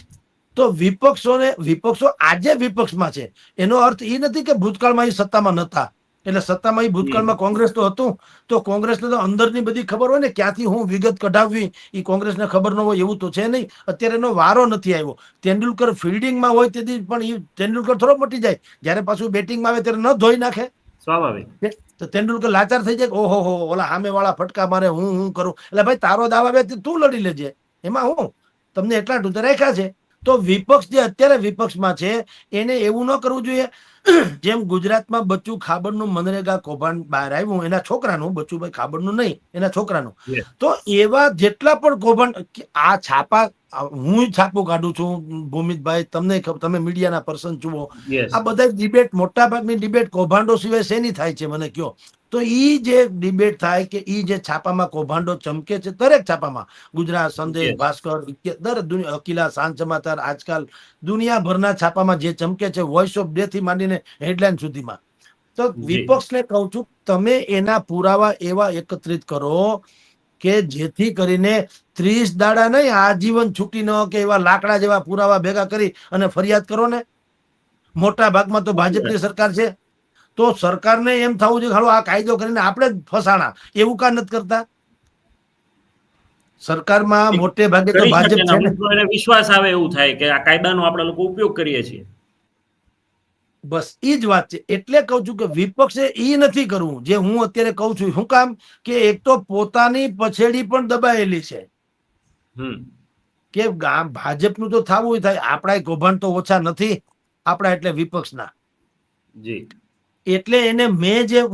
તો વિપક્ષો આજે વિપક્ષમાં છે. એનો અર્થ એ નથી કે ભૂતકાળમાં એ સત્તામાં નતા. એટલે સત્તામાં એ ભૂતકાળમાં કોંગ્રેસ તો હતું, તો કોંગ્રેસને તો અંદરની બધી ખબર હોય ને, ક્યાંથી હું વિગત કઢાવવી એ કોંગ્રેસને ખબર ન હોય એવું તો છે નહીં. અત્યારે એનો વારો નથી આવ્યો. તેંડુલકર ફિલ્ડિંગમાં હોય તેથી પણ એ તેંડુલકર થોડો મટી જાય, જયારે પાછું બેટિંગમાં આવે ત્યારે ન ધોઈ નાખે. સ્વાભાવિક. તો તેંડુલકર લાચાર થઈ જાય, ઓહો હો, ઓલા સામે વાળા ફટકા મારે, હું કરું. એટલે ભાઈ તારો દાવ આવે તું લડી લેજે, એમાં હું તમને એટલા તો રાખ્યા છે. તો વિપક્ષ જે અત્યારે વિપક્ષમાં છે એને એવું ન કરવું જોઈએ. જેમ ગુજરાતમાં બચ્ચુ ખાબડનું મનરેગા કૌભાંડ બહાર આવ્યું, એના છોકરાનું, બચ્ચુભાઈ ખાબડનું નહીં, એના છોકરાનું. યસ તો એવા જેટલા પણ કૌભાંડ, આ છાપા હું છાપું કાઢું છું ભૂમિતભાઈ, તમે મીડિયાના પર્સન જુઓ, યસ આ બધા ડિબેટ, મોટા ભાગની ડિબેટ કૌભાંડો સિવાય શેની થાય છે મને કયો? તો ઈ જે ડિબેટ થાય કે ઈ જે છાપામાં કૌભાંડો ચમકે છે, દરેક છાપામાં, ગુજરાત સંદેશ, યસ ભાસ્કર, દરેક અકિલા, સાંજ સમાચાર, આજકાલ દુનિયાભરના છાપામાં જે ચમકે છે, વોઇસ ઓફ ડે થી માંડીને હેડલાઇન સુધીમાં. તો જી વિપક્ષને કહું છું, તમે એના પુરાવા એવા એકત્રિત કરો કે જેથી કરીને 30 દાડા નહીં, આજીવન છૂટી ન કે એવા લાકડા જેવા પુરાવા ભેગા કરી અને ફરિયાદ કરો ને. મોટા ભાગમાં તો ભાજપની સરકાર છે, તો સરકારને એમ થવું જોઈએ હાલો આ કાયદો કરીને આપણે જ ફસાણા, એવું કા નથી કરતા? સરકારમાં મોટે ભાગે તો કરી ભાજપ શકે ને, છે ને. અમુક એને વિશ્વાસ આવે એવું થાય કે આ કાયદાનો આપણે લોકો ઉપયોગ કરીએ છીએ. બસ એ જ વાત છે. એટલે કહું છું કે વિપક્ષે એ નથી કરવું જે હું અત્યારે કહું છું. શું કામ? કે એક તો પોતાની પછેડી પણ દબાયેલી છે કે ભાજપનું તો થવું થાય, આપણા કૌભાંડ તો ઓછા નથી આપણા, એટલે વિપક્ષના. જી એટલે એને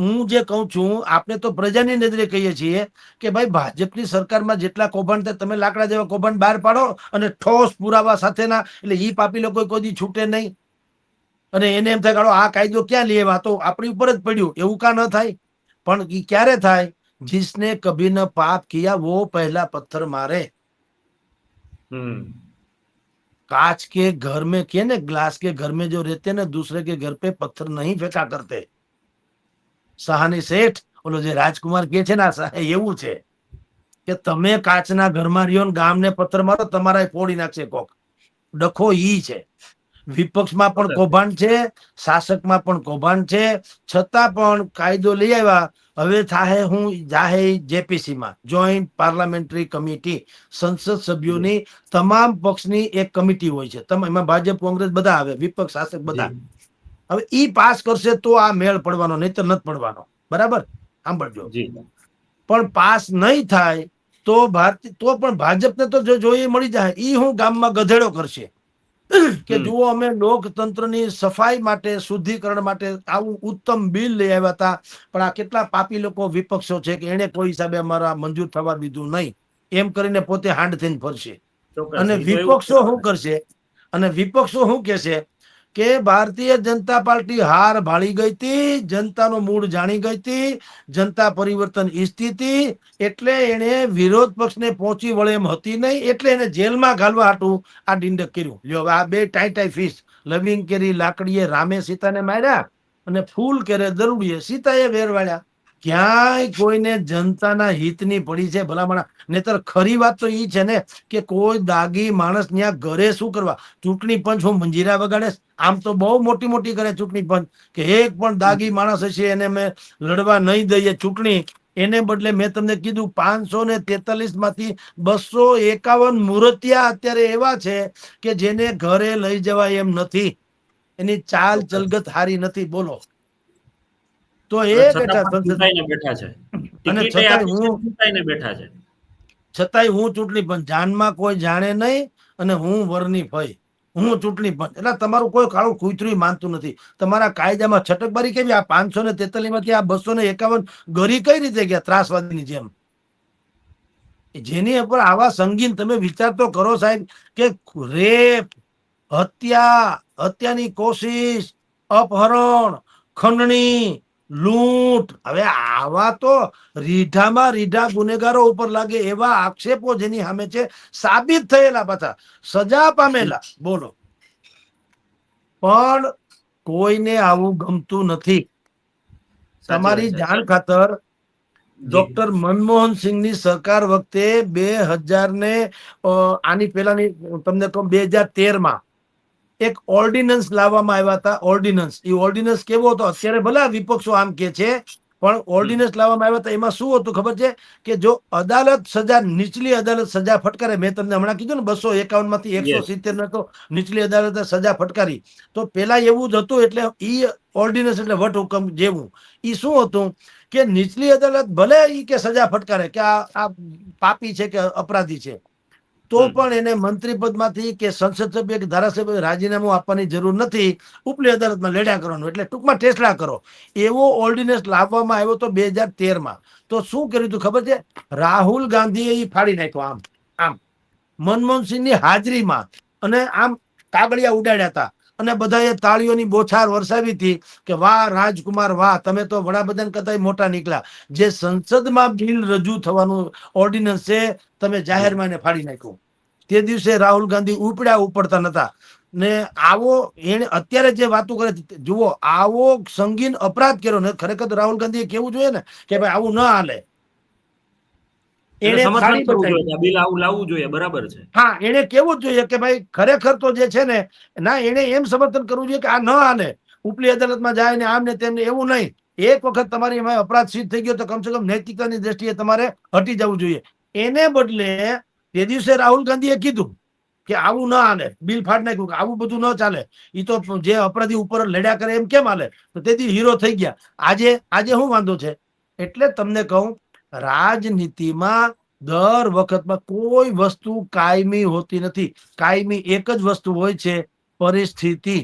હું જે કહું છું, આપણે તો પ્રજાની નજરે કહીએ છીએ કે ભાઈ ભાજપની સરકારમાં જેટલા કૌભાંડ થાય તમે લાકડા જેવા કૌભાંડ બહાર પાડો અને ઠોસ પુરાવા સાથેના, એટલે ઈ પાપી લોકો કોઈ દી છૂટે નહીં. અને એને એમ થાય કે આ કાયદો ક્યાં લે, આ તો આપણી ઉપર જ પડ્યું, એવું કા ન થાય. પણ ઈ ક્યારે થાય, जिसने कभी न पाप किया वो पहला पत्थर मारे. कांच के घर में किए ना, ग्लास के घर में जो रहते ना, दूसरे के घर पे पत्थर नहीं फेंका करते. સહાની શેઠ ઓલો જે રાજકુમાર કે છે ને, એવું છે કે તમે કાચના ઘરમાં રહ્યો ને ગામને પથ્થર મારો, તમારા ફોડી નાખશે કોક. ડખો ઈ છે. વિપક્ષમાં પણ કૌભાંડ છે, શાસકમાં પણ કૌભાંડ છે, છતાં પણ કાયદો લઈ આવ્યા. હવે થાહે હું જાહે જેપીસી માં, જોઈન્ટ પાર્લામેન્ટરી કમિટી, સંસદ સભ્યોની તમામ પક્ષની એક કમિટી હોય છે. એમાં ભાજપ કોંગ્રેસ બધા આવે, વિપક્ષ શાસક બધા. હવે ઈ પાસ કરશે તો આ મેળ પડવાનો, નહીં તો નથી પડવાનો. બરાબર, સાંભળજો. પણ પાસ નહીં થાય તો પણ ભાજપને તો જોઈએ મળી જાય. ઈ હું ગામમાં ગધેડો કરશે કે જુઓ અમે લોકતંત્રની સફાઈ માટે, શુદ્ધિકરણ માટે આવું ઉત્તમ બિલ લઈ આવ્યા હતા, પણ આ કેટલા પાપી લોકો વિપક્ષો છે કે એને કોઈ હિસાબે અમારા મંજૂર થવા દીધું નહીં, એમ કરીને પોતે હાંડ થઈને ફરશે. અને વિપક્ષો શું કરશે, અને વિપક્ષો શું કહેશે કે ભારતીય જનતા પાર્ટી હાર ભાળી ગઈ હતી, જનતાનો મૂળ જાણી ગઈ હતી, જનતા પરિવર્તન ઈચ્છતી હતી, એટલે એને વિરોધ પક્ષને પહોંચી વળે એમ હતી નહીં, એટલે એને જેલમાં ઘાલવા હાટું આ ડિંડક કર્યું. લ્યો, આ બે ટાઈ ફીસ, લવિંગ કેરી લાકડીએ રામે સીતાને માર્યા અને ફૂલ કેરે દરુડીએ સીતાએ વેરવાળ્યા. ક્યાંય કોઈને જનતાના હિતની પડી છે ભલામણા? નહીતર ખરી વાત તો ઈ છે ને કે કોઈ દાગી માણસ ત્યાં ઘરે શું કરવા, ચૂંટણી પંચ હું મંજીરા વગાડે. આમ તો બહુ મોટી મોટી કરે ચૂંટણી પંચ કે એક પણ દાગી માણસ હશે એને મેં લડવા નહીં દઈએ ચૂંટણી. એને બદલે મેં તમને કીધું 543 માંથી 251 મૂર્તિયા અત્યારે એવા છે કે જેને ઘરે લઈ જવાય એમ નથી, એની ચાલ ચલગત હારી નથી. બોલો, તો એ બેઠા છે, અને છતાંય હું ચૂંટણી પંચ, જાનમાં કોઈ જાણે નહીં, અને હું વરની ફઈ, હું ચૂંટણી પંચ. એટલે તમારું કોઈ કાળું કૂતરું માનતું નથી. તમારા કાયદામાં છટકબારી કેવી? આ 543 માંથી આ 251 ગરી કઈ રીતે ગયા ત્રાસવાદીની જેમ? જેની ઉપર આવા સંગીન, તમે વિચાર તો કરો સાહેબ કે રેપ, હત્યાની કોશિશ, અપહરણ, ખંડણી, લૂંટ, હવે આવા તો રીઢામાં રીઢા ગુનેગારો ઉપર લાગે એવા આક્ષેપો જેની સામે છે, સાબિત થયેલા, પાછા સજા પામેલા. બોલો, પણ કોઈને આવું ગમતું નથી. તમારી જાણ ખાતર ડોક્ટર મનમોહન સિંહની સરકાર વખતે 2000 આની પહેલાની તમને કહું, 2013 એક ઓર્ડિનન્સ લાવવામાં આવ્યા હતા. ઓર્ડિનન્સ, એ ઓર્ડિનન્સ કેવો હતો? અત્યારે ભલે વિપક્ષો આમ કે છે, પણ ઓર્ડિનન્સ લાવવામાં આવ્યા હતા. એમાં શું હતું ખબર છે કે જો અદાલત સજા, નીચલી અદાલત સજા ફટકારે, મેં તમને હમણાં કીધું ને 251 માંથી 170 તો નીચલી અદાલતે સજા ફટકારી, તો પેલા એવું જ હતું. એટલે ઈ ઓર્ડિનન્સ એટલે વટહુકમ જેવું. ઈ શું હતું કે નીચલી અદાલત ભલે ઈ કે સજા ફટકારે કે આ પાપી છે કે અપરાધી છે, તો પણ એને મંત્રી પદમાંથી કે સંસદ સભ્ય કે ધારાસભ્ય રાજીનામું આપવાની જરૂર નથી, ઉપલી અદાલતમાં લડ્યા કરવાનું. એટલે ટૂંકમાં ટેસલા કરો, એવો ઓર્ડિનન્સ લાવવામાં આવ્યો તો 2013. તો શું કર્યું હતું ખબર છે? રાહુલ ગાંધીએ એ ફાડી નાખ્યો, આમ આમ મનમોહનસિંહની હાજરીમાં, અને આમ કાગળિયા ઉડાડ્યા હતા, અને બધાએ તાળીઓની બોછાર વરસાવી હતી કે વાહ રાજકુમાર વાહ, તમે તો વડાપ્રધાન કરતા મોટા નીકળ્યા. જે સંસદમાં બિલ રજૂ થવાનું ઓર્ડિનન્સ છે, તમે જાહેરમાં એને ફાડી નાખ્યું. તે દિવસે રાહુલ ગાંધી ઉપડતા નતા ને આવો એને અત્યારે જે વાતો કરે, જુઓ આવો સંગીન અપરાધ કર્યો ને, ખરેખર તો રાહુલ ગાંધીએ કેવું જોઈએ ને કે ભાઈ આવું ન હાલે. એને લાવવું જોઈએ, બરાબર છે. હા, એને કેવું જ જોઈએ કે ભાઈ ખરેખર તો જે છે ને, ના, એને એમ સમર્થન કરવું જોઈએ કે આ ન હાલે, ઉપલી અદાલતમાં જાય ને આમ ને તેમને. એવું નહીં. એક વખત તમારી એમાં અપરાધ સિદ્ધ થઈ ગયો તો કમસે કમ નૈતિકતાની દ્રષ્ટિએ તમારે હટી જવું જોઈએ. એને બદલે તે દિવસે રાહુલ ગાંધીએ કીધું કે આવું ન હાલે, બિલ ફાડ નાખ્યું કે આવું બધું ન ચાલે, એ તો જે અપરાધી ઉપર લડ્યા કરે એમ કેમ હાલે? તો તેથી હીરો થઈ ગયા. આજે શું વાંધો છે? એટલે તમને કહું, રાજનીતિમાં દર વખતમાં કોઈ વસ્તુ કાયમી હોતી નથી. કાયમી એક જ વસ્તુ હોય છે, પરિસ્થિતિ,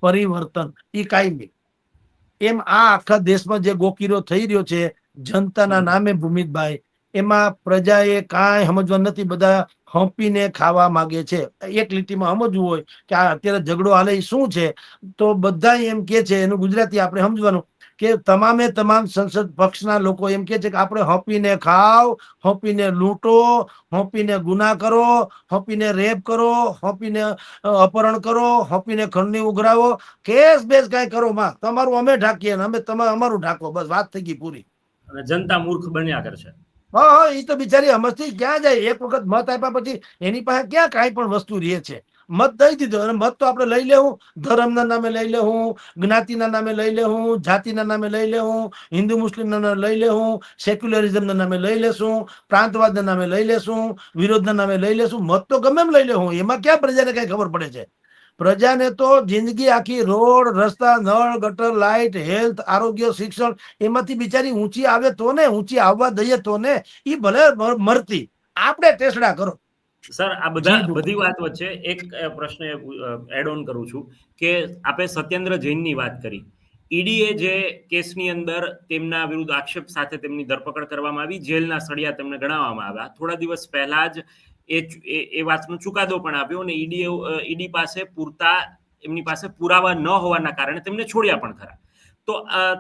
પરિવર્તન. એ કાયમી. એમ આ આખા દેશમાં જે ગોકીરો થઈ રહ્યો છે જનતાના નામે ભૂમિતભાઈ, એમાં પ્રજાએ કાંઈ સમજવા નથી, બધા હંપીને ખાવા માંગે છે. એક લીટીમાં સમજવું હોય કે આ અત્યારે ઝઘડો હાલે ઈ શું છે, તો બધા એમ કે છે, એનું ગુજરાતી આપણે સમજવાનું કે તમામે તમામ સંસદ પક્ષના લોકો એમ કે છે કે આપણે હંપીને ખાવ, હંપીને લૂંટો, હંપીને ગુના કરો, હંપીને રેપ કરો, હંપીને અપહરણ કરો, હંપીને ખંડણી ઉઘરાવો, કેસ બેસ કાંઈ કરો માં, તમારું અમે ઢાંકીએ ને અમે તમારું અમારું ઢાંકો, બસ વાત થઈ ગઈ પૂરી. અને જનતા મૂર્ખ બન્યા કરશે. હા હા, એ તો બિચારી સમજતી ક્યાં જાય, એક વખત મત આપ્યા પછી એની પાસે ક્યાં કાંઈ પણ વસ્તુ રહે છે. મત દઈ દીધો અને મત તો આપણે લઈ લેવું, ધર્મના નામે લઈ લેવું, જ્ઞાતિના નામે લઈ લેવું, જાતિના નામે લઈ લેવું, હિન્દુ મુસ્લિમના નામે લઈ લેવું, સેક્યુલરિઝમના નામે લઈ લેશું, પ્રાંતવાદના નામે લઈ લેશું, વિરોધના નામે લઈ લેશું, મત તો ગમે એમ લઈ લેવું, એમાં ક્યાં પ્રજાને કઈ ખબર પડે છે. પ્રજાને તો જિંદગી આખી રોડ રસ્તા, નળ ગટર, લાઇટ, હેલ્થ, આરોગ્ય, શિક્ષણ, એમાંથી બિચારી ઊંચી આવે તો ને, ઊંચી આવવા દઈએ તો ને, એ ભલે મરતી, આપણે ટેસડા કરો. સર, આ બધી વાત વચ્ચે એક પ્રશ્ન એડ ઓન કરું છું કે આપણે સત્યેન્દ્ર જૈનની વાત કરી. ઈડીએ જે કેસની અંદર તેમના વિરુદ્ધ આક્ષેપ સાથે તેમની ધરપકડ કરવામાં આવી, જેલના સળિયા તેમને ગણાવવામાં આવ્યા. થોડા દિવસ પહેલા જ એ વાતનો ચુકાદો પણ આપ્યો અને ઈડી પાસે એમની પાસે પુરાવા ન હોવાના કારણે તેમને છોડ્યા પણ ખરા. તો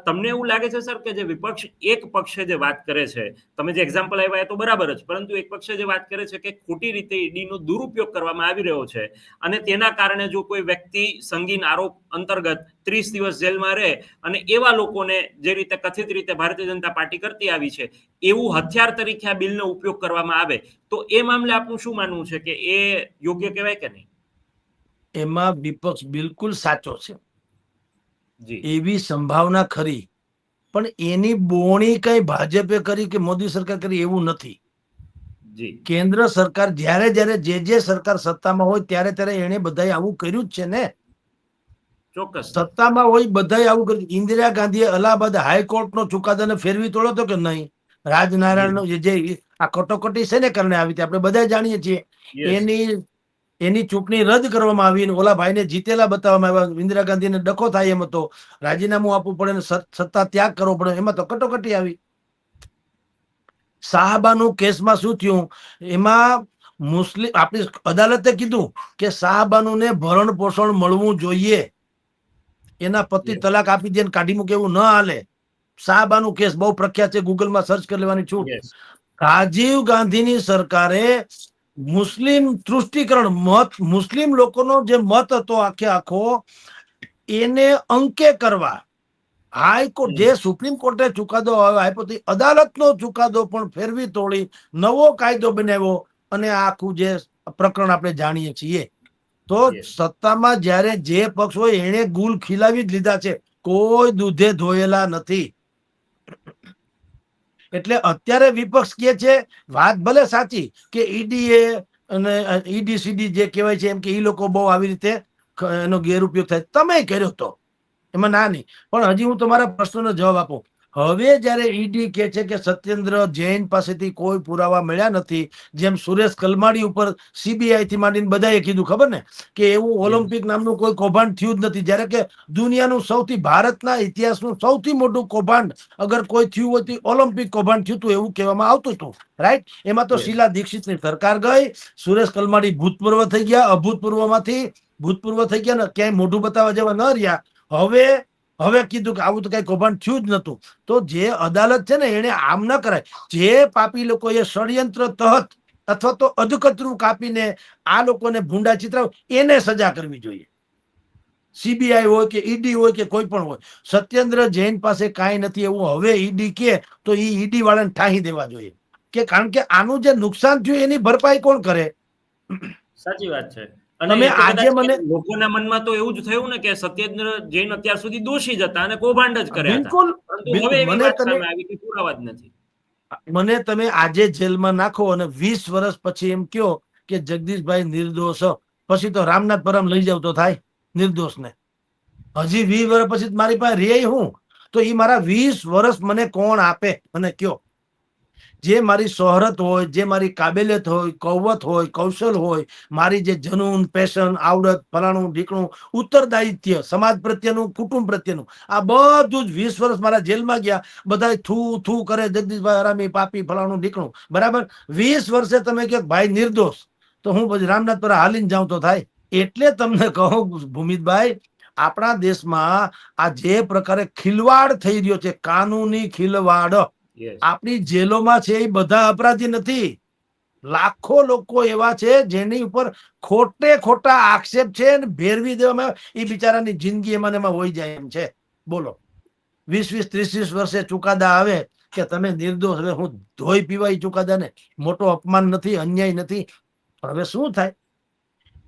તમને એવું લાગે છે સર કે જે વિપક્ષ એક પક્ષે જે વાત કરે છે, તમે જે એક્ઝામ્પલ આવ્યા એ તો બરાબર જ, પરંતુ એક પક્ષે જે વાત કરે છે કે ખોટી રીતે ઈડીનો દુરુપયોગ કરવામાં આવી રહ્યો છે અને તેના કારણે જો કોઈ વ્યક્તિ સંગીન આરોપ અંતર્ગત 30 દિવસ જેલમાં રહે અને એવા લોકોને જે રીતે કથિત રીતે ભારતીય જનતા પાર્ટી કરતી આવી છે એવું હથિયાર તરીકે આ બિલનો ઉપયોગ કરવામાં આવે, તો એ મામલે આપનું શું માનવું છે કે એ યોગ્ય કહેવાય કે નહીં? એમાં વિપક્ષ બિલકુલ સાચો છે. જી. એવી સંભાવના ખરી, પણ એની બોણી કઈ ભાજપે કરી કે મોદી સરકાર કરી એવું નથી. જી. કેન્દ્ર સરકાર જ્યારે જે સરકાર સત્તામાં હોય ત્યારે એને બધાએ આવું કર્યું જ છે ને. ચોક્કસ. સત્તામાં હોય બધાએ આવું કર્યું. ઇન્દિરા ગાંધીએ અલ્હાબાદ હાઈકોર્ટનો ચુકાદાને ફેરવી તોડ્યો હતો કે નહીં? રાજનારાયણનો જે આ કટોકટી છે ને કારણે આવી, આપણે બધા જાણીએ છીએ. એની ચૂંટણી રદ કરવામાં આવી, ઓલા ભાઈને જીતેલા બતાવવામાં આવ્યા. ઇન્દિરા ગાંધીને ડખો થાય એમ હતો, રાજીનામું આપવું પડે, સત્તા ત્યાગ કરવો પડે, એમાં તો કટોકટી આવી. શાહબાનું કેસમાં શું થયું, એમાં મુસ્લિમ આપણી અદાલતે કીધું કે શાહબાનુને ભરણ પોષણ મળવું જોઈએ, એના પતિ તલાક આપી દે કાઢી મૂકે એવું ન હાલે. શાહબાનું કેસ બહુ પ્રખ્યાત છે, ગૂગલમાં સર્ચ કરી લેવાની છૂટ. રાજીવ ગાંધીની સરકારે મુસ્લિમ તૃષ્ટિકરણ મત, મુસ્લિમ લોકોનો જે મત હતો આખો એને અંકે કરવા હાઈકોર્ટ, જે સુપ્રીમ કોર્ટે ચુકાદો આપ્યો અદાલતનો ચુકાદો પણ ફેરવી તોડી નવો કાયદો બનાવ્યો અને આખું જે પ્રકરણ આપણે જાણીએ છીએ. તો સત્તામાં જ્યારે જે પક્ષ હોય એને ગુલ ખીલાવી જ લીધા છે, કોઈ દૂધે ધોયેલા નથી. એટલે અત્યારે વિપક્ષ કે છે, વાત ભલે સાચી કે ઈડીએ અને ઈડીસીડી જે કહેવાય છે એમ કે એ લોકો બહુ આવી રીતે એનો ગેરઉપયોગ થાય, તમે કર્યો તો એમાં ના નહીં. પણ હજી હું તમારા પ્રશ્નનો જવાબ આપું. હવે જયારે ઈડી કે છે કે સત્યેન્દ્ર જૈન પાસેથી કોઈ પુરાવા મળ્યા નથી, જેમ સુરેશ કલમાડી ઉપર સીબીઆઈ થી માંડીને બધાએ કીધું, ખબર ને કે એવું ઓલિમ્પિક નામનું કોઈ કૌભાંડ થયું જ નથી, જ્યારે કે દુનિયાનું સૌથી, ભારતના ઇતિહાસનું સૌથી મોટું કૌભાંડ અગર કોઈ થયું હોય તો ઓલિમ્પિક કૌભાંડ થયું હતું એવું કહેવામાં આવતું હતું, રાઈટ? એમાં તો શીલા દીક્ષિતની સરકાર ગઈ, સુરેશ કલમાડી ભૂતપૂર્વ થઈ ગયા, અભૂતપૂર્વમાંથી ભૂતપૂર્વ થઈ ગયા ને ક્યાંય મોઢું બતાવવા જેવા ન રહ્યા. હવે કીધું કે આવું તો કઈ કૌભાંડ થયું જ નતું. તો જે અદાલત છે ને એને આમ ન કરાય. જે પાપી લોકોએ ષડયંત્ર તહત અથવા તો અધકતરું કાપીને આ લોકોને ભૂંડા ચિતરાવ, એને સજા કરવી જોઈએ. સીબીઆઈ હોય કે ઈડી હોય કે કોઈ પણ હોય, સત્યેન્દ્ર જૈન પાસે કાંઈ નથી એવું હવે ઈડી કે તો એ ઈડી વાળાને ઠાહી દેવા જોઈએ, કે કારણ કે આનું જે નુકસાન થયું એની ભરપાઈ કોણ કરે? સાચી વાત છે. અને તમે એ તો આજે કદાચ મને લોકોના મનમાં તો એવું જ થયું ને કે સત્યેન્દ્ર જૈન અત્યાર સુધી દોષી જ હતા અને કૌભાંડ જ કર્યા હતા, બિલકુલ પરંતુ હવે બિલકુલ એવી વાત સામે આવી કે પુરાવા જ નથી. મને તમે આજે જેલમાં નાખો અને 20 વર્ષ પછી એમ કયો કે જગદીશભાઈ નિર્દોષ, પછી તો રામનાથ પરમ લઈ જાવ તો થાય નિર્દોષને. હજી 20 વર્ષ પછી મારી પાસે રે હું, તો એ મારા 20 વર્ષ મને કોણ આપે મને કયો? જે મારી શોહરત હોય, જે મારી કાબેલિયત હોય, કૌવત હોય, કૌશલ હોય, મારી જે જનૂન, પેશન, આવડત, ફલાણું ઢીકણું, ઉત્તરદાયિત્વ, સમાજ પ્રત્યેનું, કુટુંબ પ્રત્યેનું, આ બધું જ 20 વર્ષ મારા જેલમાં ગયા, બધા થૂ થૂ કરે, જગદીશભાઈ હરામી, પાપી, ફલાણું ઢીકણું, બરાબર. 20 વર્ષે તમે કહો ભાઈ નિર્દોષ, તો હું પછી રામનાથપુરા હાલીને જાઉં તો થાય. એટલે તમને કહું ભૂમિતભાઈ, આપણા દેશમાં આ જે પ્રકારે ખિલવાડ થઈ રહ્યો છે, કાનૂની ખિલવાડ, Yes. આપણી જેલોમાં છે એ બધા અપરાધી નથી. લાખો લોકો એવા છે જેની ઉપર ખોટે ખોટા આક્ષેપ છે અને ભેરવી દેવામાં આવે, એ બિચારાની જિંદગી એમાં ને એમાં હોઈ જાય એમ છે. બોલો, 20-20, 30-30 વર્ષે ચુકાદા આવે કે તમે નિર્દોષ. હવે હું ધોઈ પીવાય ચુકાદા ને મોટો અપમાન નથી, અન્યાય નથી. હવે શું થાય?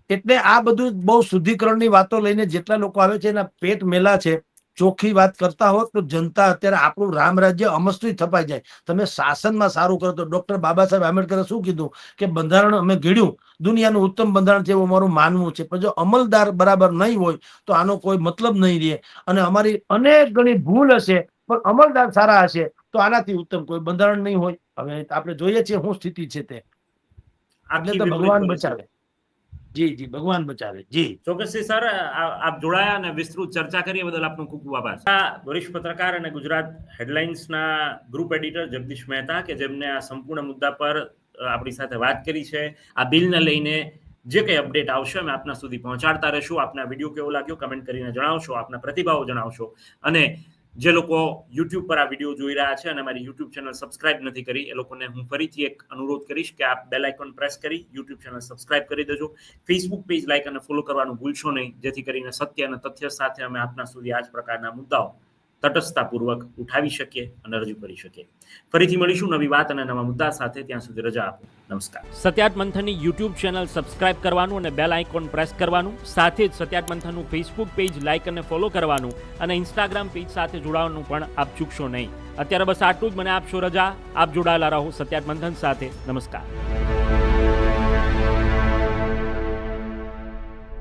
એટલે આ બધું બહુ શુદ્ધિકરણની વાતો લઈને જેટલા લોકો આવે છે એના પેટ મેલા છે. ચોખ્ખી વાત કરતા હોત તો જનતા અત્યારે આપણું રામ રાજ્ય અમસ્તી થપાઈ જાય. તમે શાસનમાં સારું કરો તો ડોક્ટર બાબા સાહેબ આંબેડકરે શું કીધું કે બંધારણ અમે ઘડ્યું, દુનિયાનું ઉત્તમ બંધારણ છે એવું મારું માનવું છે, પણ જો અમલદાર બરાબર નહીં હોય તો આનો કોઈ મતલબ નહીં રહે. અને અમારી અનેક ગણી ભૂલ હશે પણ અમલદાર સારા હશે તો આનાથી ઉત્તમ કોઈ બંધારણ નહીં હોય. હવે આપણે જોઈએ છીએ શું સ્થિતિ છે તે. એટલે તો ભગવાન બચાવે. જી જી, ભગવાન બચાવે. જી ચોક્કસથી સર, આપ જોડાયા અને વિસ્તૃત ચર્ચા કરી બદલ આપનો ખૂબ ખૂબ આભાર. આ વરિષ્ઠ પત્રકાર અને ગુજરાત હેડલાઇન્સના ગ્રુપ એડિટર જગદીશ મહેતા, કે જેમને આ સંપૂર્ણ મુદ્દા પર આપણી સાથે વાત કરી છે. આ બિલને લઈને જે કંઈ અપડેટ આવશે અમે આપના સુધી પહોંચાડતા રહીશું. આપના વિડીયો કેવો લાગ્યો કમેન્ટ કરીને જણાવશો, આપના પ્રતિભાવો જણાવશો. અને જે લોકો યુટ્યુબ પર આ વિડીયો જોઈ રહ્યા છે અને મારી યુટ્યુબ ચેનલ સબસ્ક્રાઇબ નથી કરી, એ લોકોને હું ફરીથી એક અનુરોધ કરીશ કે આપ બેલ આઇકોન પ્રેસ કરી યુટ્યુબ ચેનલ સબસ્ક્રાઇબ કરી દેજો. ફેસબુક પેજ લાઇક અને ફોલો કરવાનું ભૂલશો નહીં, જેથી કરીને સત્ય અને તથ્ય સાથે અમે આપના સુધી આ જ પ્રકારના મુદ્દાઓ તટસ્થતાપૂર્વક ઉઠાવી શકીએ અને રજૂ કરી શકીએ. ફરીથી મળીશું નવી વાત અને નવા મુદ્દા સાથે. ત્યાં સુધી રજા આપો. નમસ્કાર. સત્યાર્થ મંથનની યુટ્યુબ ચેનલ સબસ્ક્રાઇબ કરવાનું અને બેલ આઇકોન પ્રેસ કરવાનું, સાથે જ સત્યાર્થ મંથનનું ફેસબુક પેજ લાઇક અને ફોલો કરવાનું અને ઇન્સ્ટાગ્રામ પેજ સાથે જોડાવાનું પણ આપ ચૂકશો નહીં. અત્યારે બસ આટલું જ. મને આપશો રજા. આપ જોડાયેલા રહો સત્યાર્થ મંથન સાથે. નમસ્કાર.